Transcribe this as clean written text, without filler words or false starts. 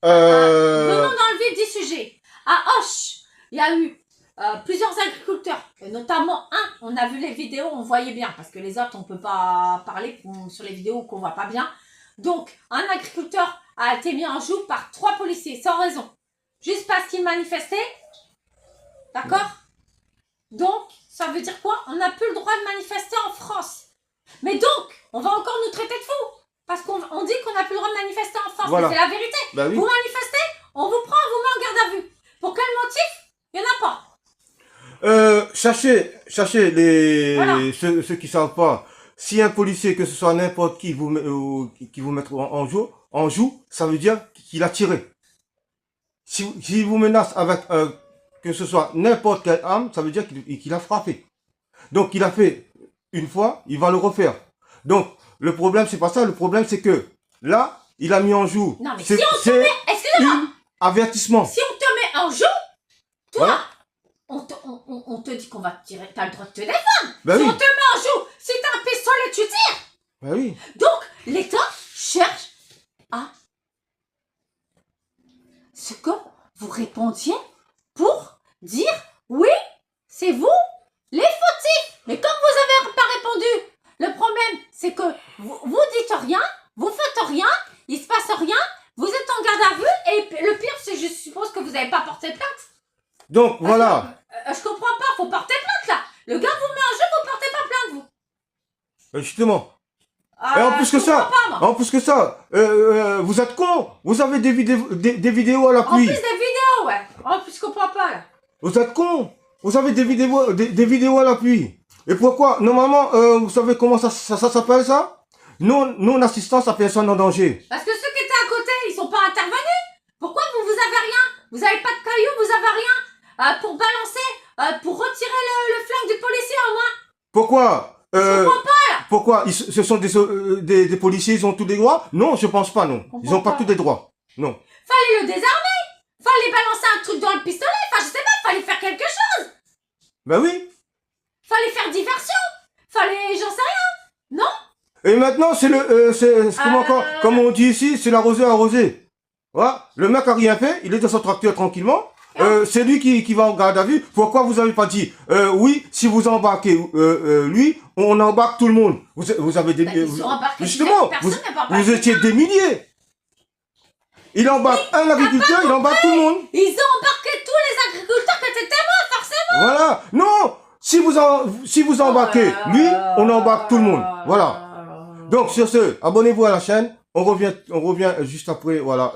Euh, Venons dans le vif du sujet. À Auch, il y a eu plusieurs agriculteurs, et notamment un, on a vu les vidéos, on voyait bien, parce que les autres, on ne peut pas parler sur les vidéos qu'on ne voit pas bien. Donc, un agriculteur a été mis en joue par 3 policiers, sans raison. Juste parce qu'il manifestait. D'accord? Donc, ça veut dire quoi? On n'a plus le droit de manifester en France. Mais donc, on va encore nous traiter de fous. Parce qu'on dit qu'on n'a plus le droit de manifester en France. Voilà. Mais c'est la vérité. Bah oui. Vous manifestez, on vous prend, on vous met en garde à vue. Pour quel motif? Il n'y en a pas. Sachez Voilà. ceux qui savent pas, si un policier, que ce soit n'importe qui, qui vous met en joue, ça veut dire qu'il a tiré. Si vous menace avec, que ce soit n'importe quelle arme, ça veut dire qu'il a frappé. Donc, il a fait une fois, il va le refaire. Donc, le problème, c'est pas ça. Le problème, c'est que là, il a mis en joue. Non, mais si on te met, excusez-moi, avertissement. si on te met en joue, toi, Voilà. on te dit qu'on va te tirer, t'as le droit de te défendre. Ben Si oui. on te met en joue, si t'as un pistolet, tu tires. Ben oui. Donc, l'État cherche à ce que vous répondiez pour dire oui, c'est vous les fautifs. Mais comme vous n'avez pas répondu, le problème c'est que vous dites rien, vous faites rien, il se passe rien, vous êtes en garde à vue et le pire c'est que je suppose que vous n'avez pas porté plainte. Donc, voilà. Je comprends pas, faut porter plainte là. Le gars vous met en jeu, vous portez pas plainte vous. Justement. Et en plus que ça, vous êtes con. Vous avez des vidéos à En l'appui. plus des vidéos, ouais. En plus je comprends pas là. Vous êtes con. Vous avez des vidéos à l'appui. Et pourquoi? Normalement, vous savez comment ça s'appelle ça? Non-assistance à personne en danger. Parce que ceux qui étaient à côté, ils sont pas intervenus. Pourquoi vous avez rien? Vous avez pas de cailloux, vous avez rien pour balancer, pour retirer le flingue du policier au moins. Pourquoi? Je comprends pas là. Pourquoi? Ce sont des policiers, ils ont tous les droits? Non, je pense pas, non. Ils ont pas tous les droits. Non. Fallait le désarmer. Fallait balancer un truc dans le pistolet. Enfin, je sais pas, fallait faire quelque chose. Ben oui. Fallait faire diversion. Fallait, j'en sais rien. Non? Et maintenant, c'est comme on dit ici, c'est l'arrosé arrosé. Voilà. Le mec a rien fait, il est dans son tracteur tranquillement. C'est lui qui va en garde à vue. Pourquoi vous avez pas dit, oui, si vous embarquez lui, on embarque tout le monde. Vous avez des Ils sont embarqués. justement, Personne n'est pas embarqué. vous étiez des milliers. Il embarque un agriculteur, il embarque tout le monde. Ils ont embarqué tous les agriculteurs qui étaient témoins, forcément. Voilà. Non, si vous embarquez lui, on embarque tout le monde. Voilà. Donc sur ce, abonnez-vous à la chaîne. On revient juste après. Voilà.